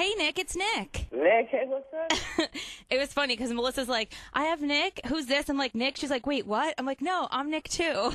Hey, Nick, it's Nick. Nick, hey, what's up? It was funny because Melissa's like, I have Nick. Who's this? I'm like, Nick. She's like, wait, what? I'm like, no, I'm Nick too.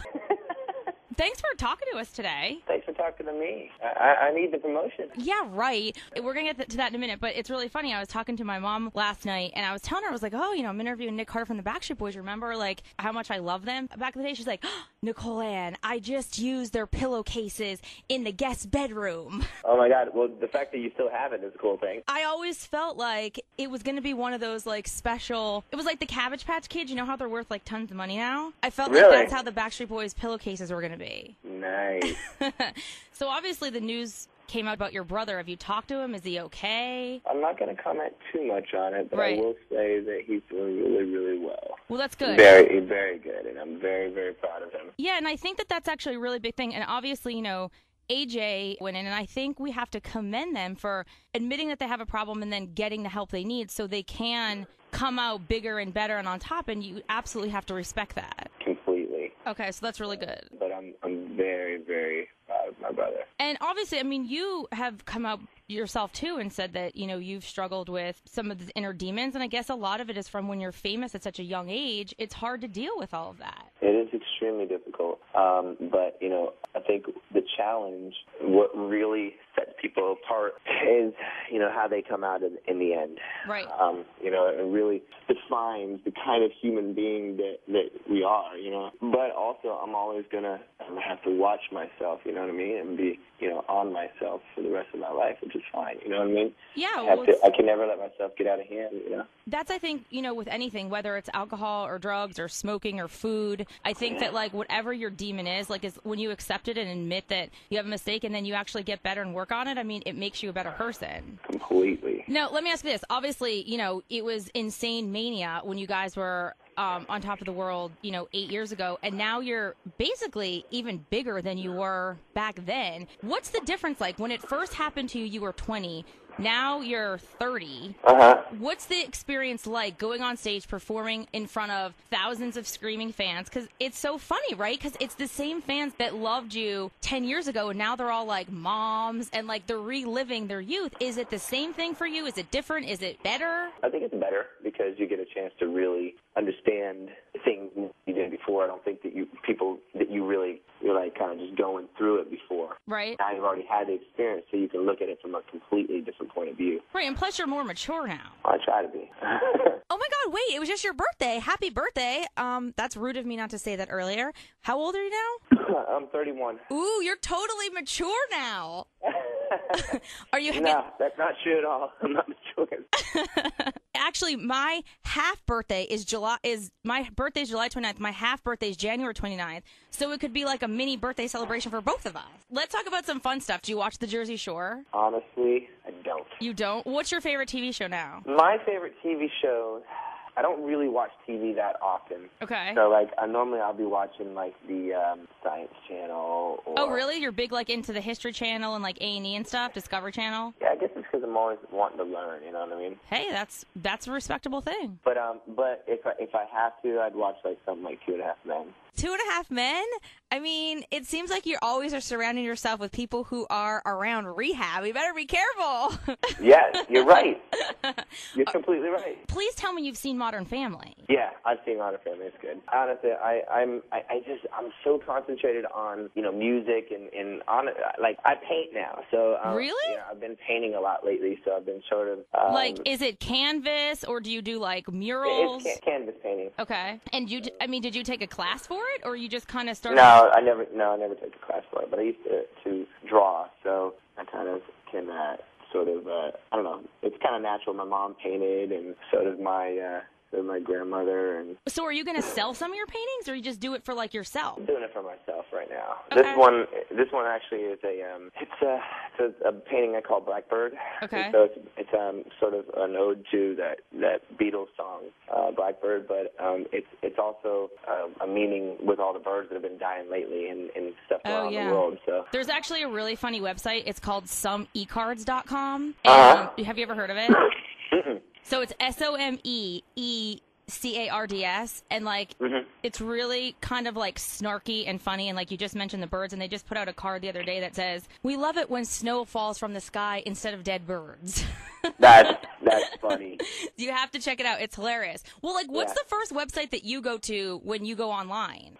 Thanks for talking to us today. Thanks for talking to me. I need the promotion. Yeah, right. We're going to get to that in a minute, but it's really funny. I was talking to my mom last night, and I was telling her, I was like, oh, I'm interviewing Nick Carter from the Backstreet Boys. Remember, like, how much I love them back in the day? She's like, oh, Nicole Ann, I just used their pillowcases in the guest bedroom. Oh, my God. Well, the fact that you still have it is a cool thing. I always felt like it was going to be one of those, like, special... It was like the Cabbage Patch Kids. You know how they're worth, like, tons of money now? I felt like that's how the Backstreet Boys pillowcases were going to be. Nice. So obviously the news came out about your brother. Have you talked to him? Is he okay? I'm not going to comment too much on it, but I will say that he's doing really, really well. Well, that's good. Very, very good, and I'm very, very proud of him. Yeah, and I think that that's actually a really big thing. And obviously, AJ went in, and I think we have to commend them for admitting that they have a problem and then getting the help they need so they can come out bigger and better and on top, and you absolutely have to respect that. Completely. Okay, so that's really good. But I'm very, very proud of my brother. And obviously, I mean, you have come out yourself too and said that, you've struggled with some of the inner demons, and I guess a lot of it is from when you're famous at such a young age. It's hard to deal with all of that. It is extremely difficult, but, I think the challenge, what really sets people apart is, how they come out in the end. Right. It really defines the kind of human being that we are, But also, I'm always going to have to watch myself, you know what I mean, and be, on myself for the rest of my life, which is fine, you know what I mean? Yeah. I can never let myself get out of hand, That's, I think, with anything, whether it's alcohol or drugs or smoking or food, I think that, like, whatever your demon is when you accept it and admit that you have a mistake and then you actually get better and work on it, I mean, it makes you a better person. Completely. Now, let me ask you this. Obviously, it was insane mania when you guys were on top of the world, 8 years ago, and now you're basically even bigger than you were back then. What's the difference like? When it first happened to you, you were 20. Now you're 30. What's the experience like going on stage performing in front of thousands of screaming fans? Because it's so funny, right? Because it's the same fans that loved you 10 years ago, and now they're all like moms, and like they're reliving their youth. Is it the same thing for you? Is it different? Is it better? I think it's better because you get a chance to really understand things you did before. I don't think that you're like kind of just going through it before. Right. Now you've already had the experience, so you can look at it from a completely different point of view. Right, and plus you're more mature now. I try to be. Oh my God, wait, it was just your birthday. Happy birthday. That's rude of me not to say that earlier. How old are you now? I'm 31. Ooh, you're totally mature now. Are you? No, that's not true at all. I'm not mature. Actually, my half birthday is July 29th. My half birthday is January 29th. So it could be like a mini birthday celebration for both of us. Let's talk about some fun stuff. Do you watch The Jersey Shore? Honestly, I don't. You don't? What's your favorite TV show now? My favorite TV show, I don't really watch TV that often. Okay. So, I'll be watching, the Science Channel. Oh, really? You're big, into the History Channel and, A&E and stuff? Discovery Channel? Yeah, I guess it's because I'm always wanting to learn, you know what I mean? Hey, that's a respectable thing. But if I have to, I'd watch, something like 2.5 Men. 2.5 Men? I mean, it seems like you always are surrounding yourself with people who are around rehab. You better be careful. Yes, you're right. You're completely right. Please tell me you've seen Modern Family. Yeah, I've seen Modern Family. It's good. Honestly, I'm so concentrated on music and on I paint now. So really, I've been painting a lot lately. So I've been sort of is it canvas or do you do murals? It's canvas painting. Okay. And did you take a class for it, or you just kind of started? No, I never took a class for it, but I used to draw, so I kind of can sort of I don't know. It's kind of natural. My mom painted, and so did my grandmother. And so, are you going to sell some of your paintings, or you just do it for yourself? I'm doing it for myself right now. Okay. This one actually is it's a painting I call Blackbird. Okay. And so it's sort of an ode to that Beatles song, Blackbird, but it's also a meaning with all the birds that have been dying lately and stuff around the world. So there's actually a really funny website. It's called someecards.com. Have you ever heard of it? So it's SOMEECARDS. CARDS, and like it's really kind of like snarky and funny, and like you just mentioned the birds, and they just put out a card the other day that says, "We love it when snow falls from the sky instead of dead birds." That's funny. You have to check it out. It's hilarious. Well, like, what's the first website that you go to when you go online?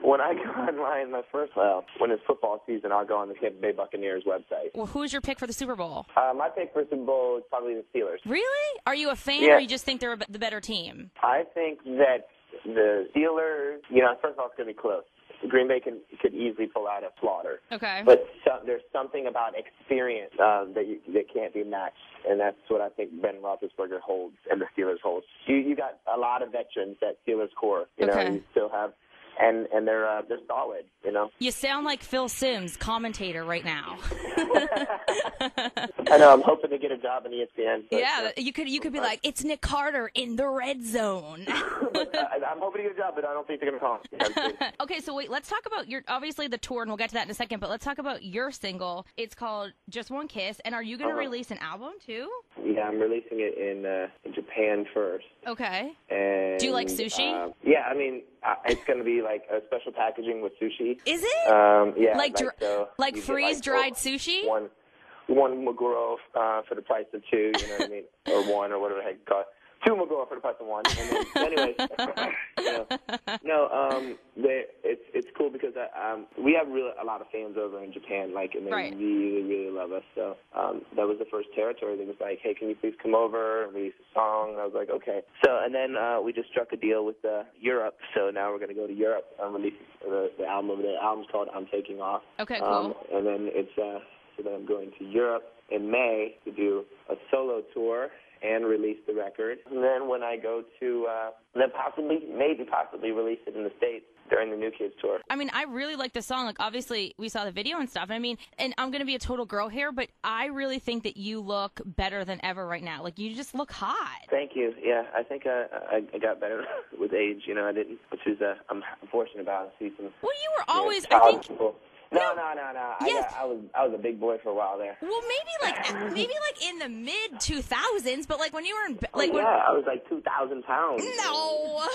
When I go online, when it's football season, I'll go on the Tampa Bay Buccaneers website. Well, who's your pick for the Super Bowl? My pick for Super Bowl is probably the Steelers. Really? Are you a fan, or you just think they're the better team? I think that the Steelers, first of all, it's going to be close. Green Bay could easily pull out a slaughter. Okay. But there's something about experience that can't be matched, and that's what I think Ben Roethlisberger holds and the Steelers hold. You got a lot of veterans that Steelers core. You still have. And they're solid, You sound like Phil Simms, commentator right now. I know. I'm hoping to get a job in ESPN. You could be like, it's Nick Carter in the red zone. I'm hoping to get a job, but I don't think they're going to call me. Okay, so wait, let's talk about obviously the tour, and we'll get to that in a second, but let's talk about your single. It's called Just One Kiss, and are you going to release an album too? Yeah, I'm releasing it in Japan first. Okay. And, do you like sushi? Yeah, I mean, it's going to be like a special packaging with sushi. Is it? Yeah. Like freeze-dried sushi? One Maguro for the price of two, you know what I mean? Or one, or whatever the heck you call it. Two Maguro for the price of one. And then, it's cool because we have a lot of fans over in Japan, and they really, really love us. So that was the first territory that was like, hey, can you please come over and release a song? I was like, okay. So, and then we just struck a deal with Europe. So now we're going to go to Europe and release the album over there. The album's called I'm Taking Off. Okay, cool. And then so then I'm going to Europe in May to do a solo tour and release the record. And then when I go to, maybe possibly release it in the States during the New Kids tour. I mean, I really like the song. Like, obviously, we saw the video and stuff. I mean, and I'm going to be a total girl here, but I really think that you look better than ever right now. Like, you just look hot. Thank you. Yeah, I think I got better with age. I didn't, which is I'm fortunate about. I see some. Well, you were always, I think. People. No. Yes. I was a big boy for a while there. Well, maybe like in the mid 2000s, but like when you were in I was like 2,000 pounds. No.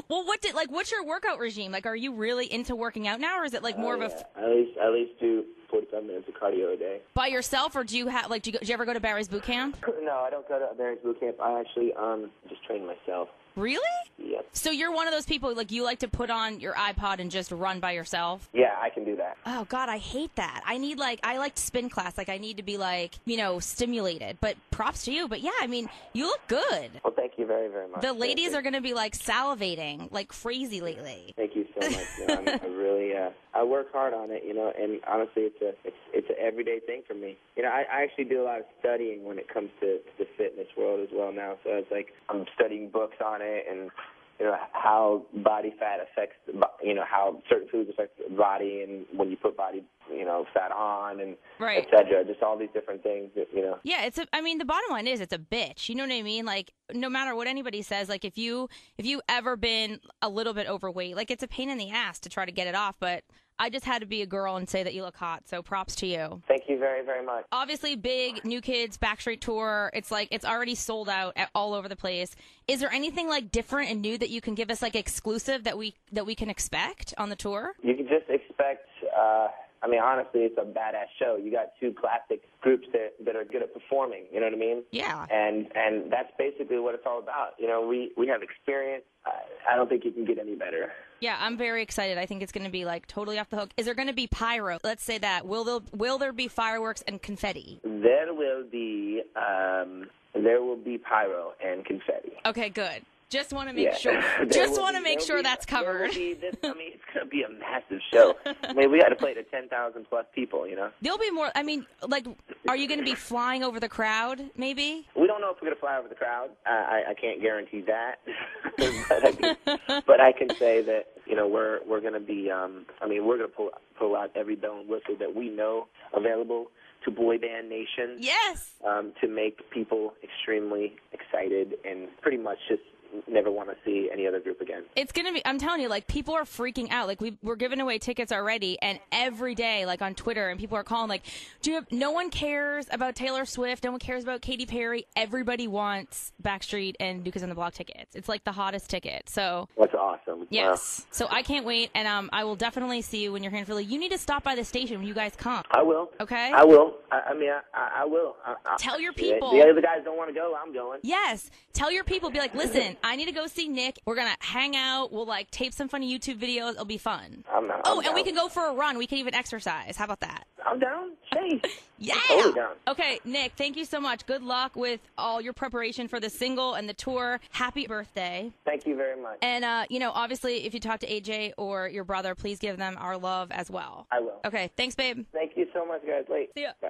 Well, what's your workout regime? Like, are you really into working out now, or is it like more of a? At least do 45 minutes of cardio a day. By yourself, or do you have do you ever go to Barry's boot camp? No, I don't go to Barry's boot camp. I actually just train myself. Really? Yep. So you're one of those people, like, you like to put on your iPod and just run by yourself? Yeah, I can do that. Oh, God, I hate that. I like spin class. Like, I need to be, like, stimulated. But props to you. But, yeah, I mean, you look good. Well, thank you very, very much. The ladies are going to be, like, salivating like crazy lately. Thank you so much. I really, I work hard on it, and honestly, it's an everyday thing for me. I actually do a lot of studying when it comes to the fitness world as well now. So it's like I'm studying books on it, and how body fat affects, how certain foods affect the body, and when you put body, fat on, and et cetera, just all these different things, Yeah, the bottom line is it's a bitch. You know what I mean? Like, no matter what anybody says, like, if you ever been a little bit overweight, like, it's a pain in the ass to try to get it off, but I just had to be a girl and say that you look hot, so props to you. Thank you very, very much. Obviously, big New Kids Backstreet Tour. It's already sold out all over the place. Is there anything like different and new that you can give us, like exclusive that we can expect on the tour? You can just expect. Honestly, it's a badass show. You got two classic groups that are good at performing. You know what I mean? Yeah. And that's basically what it's all about. We have experience. I don't think you can get any better. Yeah, I'm very excited. I think it's going to be like totally off the hook. Is there going to be pyro? Let's say that. Will there be fireworks and confetti? There will be pyro and confetti. Okay, good. Just want to make sure. Just want to make sure that's covered. It's going to be a massive show. We got to play to 10,000 plus people. There'll be more. Are you going to be flying over the crowd? Maybe. We don't know if we're going to fly over the crowd. I can't guarantee that, but I can say that we're going to be. We're going to pull out every bell and whistle that we know available to boy band nation. Yes. To make people extremely excited and pretty much just never want to see any other group again. It's going to be, I'm telling you, like, people are freaking out. Like, we're giving away tickets already, and every day, like, on Twitter, and people are calling, like, no one cares about Taylor Swift, no one cares about Katy Perry. Everybody wants Backstreet and New Kids on the Block tickets. It's, like, the hottest ticket. So that's awesome. Yes. Wow. So I can't wait, and I will definitely see you when you're here in Philly. You need to stop by the station when you guys come. I will. Okay? I will. I mean, I will. Tell your people. The other guys don't want to go, I'm going. Yes. Tell your people, be like, listen, I need to go see Nick. We're going to hang out. We'll, like, tape some funny YouTube videos. It'll be fun. I'm and we can go for a run. We can even exercise. How about that? I'm down. Chase. Yeah. I'm totally down. Okay, Nick, thank you so much. Good luck with all your preparation for the single and the tour. Happy birthday. Thank you very much. And, obviously, if you talk to AJ or your brother, please give them our love as well. I will. Okay, thanks, babe. Thank you so much, guys. See ya. Bye.